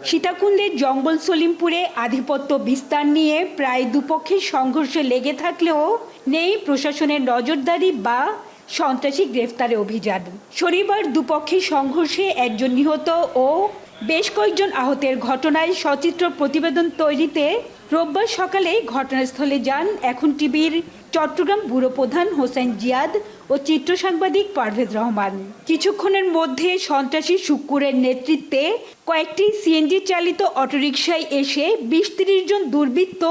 সীতাকুণ্ডের জঙ্গল সলিমপুরে আধিপত্য বিস্তার নিয়ে প্রায় দুপক্ষের সংঘর্ষ লেগে থাকলেও নেই প্রশাসনের নজরদারি বা সন্ত্রাসী গ্রেফতারে অভিযান। শনিবার দুপক্ষের সংঘর্ষে একজন নিহত ও বেশ কয়েকজন আহতের ঘটনায় সচিত্র প্রতিবেদন তৈরিতে রোববার সকালে ঘটনাস্থলে যান এখন টিভির চট্টগ্রাম ব্যুরো প্রধান হোসেন জিয়াদ ও চিত্র সাংবাদিক পারভেজ রহমান। কিছুক্ষণের মধ্যে সন্ত্রাসী শুক্কুরের নেতৃত্বে কয়েকটি সিএনজি চালিত অটোরিকশায় এসে ২০-৩০ জন দুর্বৃত্ত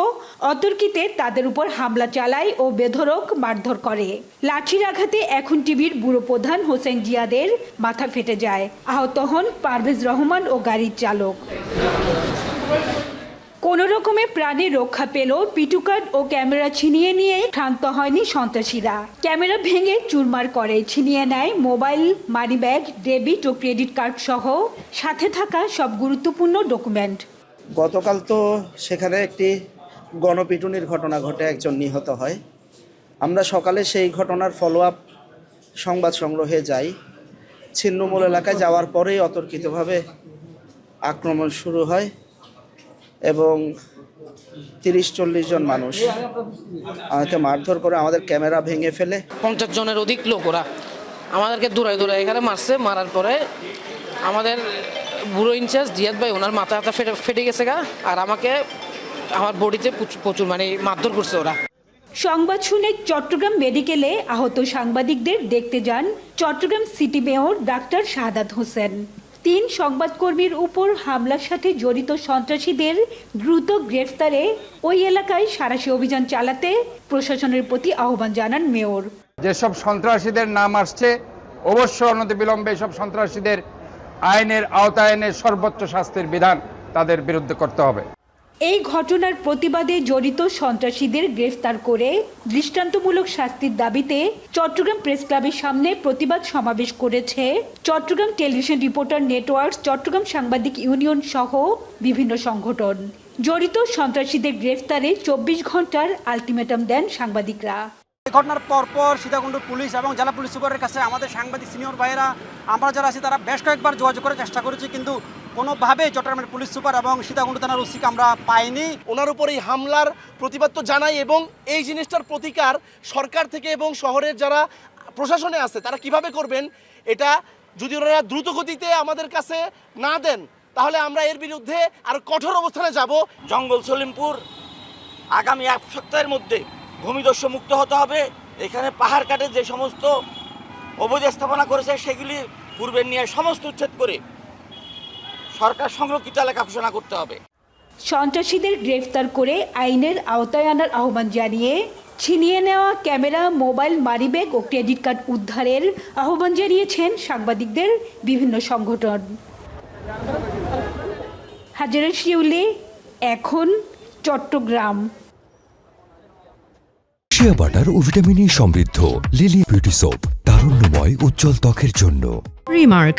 অতর্কিতে তাদের উপর হামলা চালায় ও বেধড়ক মারধর করে। লাঠির আঘাতে এখন টিভির ব্যুরো প্রধান হোসেন জিয়াদের মাথা ফেটে যায়। আহত হন পারভেজ রহমান ও গাড়ির চালক। কোনো রকমে প্রাণে রক্ষা পেল পিটুকার্ড ও ক্যামেরা ছিনিয়ে নিয়ে ক্ষান্ত হয়নি সন্ত্রাসীরা। ক্যামেরা ভেঙে চুরমার করে ছিনিয়ে নেয় মোবাইল, মানিব্যাগ, ডেবিট ও ক্রেডিট কার্ড সহ সাথে থাকা সব গুরুত্বপূর্ণ ডকুমেন্ট। গতকাল তো সেখানে একটি গণপিটুনির ঘটনা ঘটে, একজন নিহত হয়। আমরা সকালে সেই ঘটনার ফলো আপ সংবাদ সংগ্রহে যাই। ছিন্নমূল এলাকায় যাওয়ার পরেই অতর্কিতভাবে আক্রমণ শুরু হয় এবং ৩০-৪০ জন মানুষ আমাকে মারধর করে, আমাদের ক্যামেরা ভেঙে ফেলে। 50 জনের অধিক লোক ওরা আমাদেরকে দৌড়ায় এখানে মারছে। মারার পরে আমাদের ব্যুরো ইনচার্জ জিয়াদ ভাই, ওনার মাথা ফেটে গেছে আর আমাকে আমার বডিতে প্রচুর মারধর করছে ওরা। সংবাদ শুনে চট্টগ্রাম মেডিকেলে আহত সাংবাদিকদের দেখতে যান Chittagong city mayor doctor Shahadat Hossain. ৩ সংবাদকর্মীর উপর হামলার সাথে জড়িত সন্ত্রাসীদের দ্রুত গ্রেফতারে ওই এলাকায় সাঁড়াশি অভিযান চালাতে প্রশাসনের প্রতি আহ্বান জানান মেয়র। যেসব সন্ত্রাসীদের নাম আসছে, অবশ্যই অনতিবিলম্বে সব সন্ত্রাসীদের আইনের আওতায় এনে সর্বোচ্চ শাস্তির বিধান তাদের বিরুদ্ধে করতে হবে। এই ঘটনার প্রতিবাদে জড়িত সন্ত্রাসীদের গ্রেফতার করে দৃষ্টান্তমূলক শাস্তির দাবিতে চট্টগ্রাম প্রেস ক্লাবের সামনে প্রতিবাদ সমাবেশ করেছে Chittagong television reporter network, Chittagong সাংবাদিক ইউনিয়ন সহ বিভিন্ন সংগঠন। জড়িত সন্ত্রাসীদের গ্রেফতারে ২৪ ঘন্টার আলটিমেটাম দেন সাংবাদিকরা। ঘটনার পরপর সীতাকুণ্ড পুলিশ এবং জেলা পুলিশ সুপারের কাছে আমাদের সাংবাদিক সিনিয়র ভাইয়েরা, আমরা যারা আছি তারা বেশ কয়েকবার যোগাযোগ করার চেষ্টা করেছি, কিন্তু কোনোভাবে চট্টগ্রামের পুলিশ সুপার এবং সীতাকুণ্ড থানার ওসিকে আমরা পাইনি। ওনার উপর এই হামলার প্রতিবাদ তো জানাই এবং এই জিনিসটার প্রতিকার সরকার থেকে এবং শহরের যারা প্রশাসনে আছে তারা কিভাবে করবেন, এটা যদি ওনারা দ্রুত গতিতে আমাদের কাছে না দেন তাহলে আমরা এর বিরুদ্ধে আরও কঠোর অবস্থানে যাব। জঙ্গল সলিমপুর আগামী 1 সপ্তাহের মধ্যে ভূমিদস্যু মুক্ত হতে হবে। এখানে পাহাড় কাটে যে সমস্ত অবৈধ স্থাপনা করেছে সেগুলি পূর্বের নিয়ে সমস্ত উচ্ছেদ করে সরকার সংরক্ষিত এলাকা ঘোষণা করতে হবে। সন্ত্রাসীদের গ্রেফতার করে আইনের আওতায় আনার আহ্বান জানিয়ে ছিনিয়ে নেওয়া ক্যামেরা, মোবাইল, মানিব্যাগ ও ক্রেডিট কার্ড উদ্ধারের আহ্বান জানিয়েছেন সাংবাদিকদের বিভিন্ন সংগঠন। হাজারা শিউলি, এখন চট্টগ্রাম। শিয়া বাটার ও ভিটামিন ই সমৃদ্ধ লিলি বিউটি সোপ, তারুণ্যময় উজ্জ্বল ত্বকের জন্য। রিমার্ক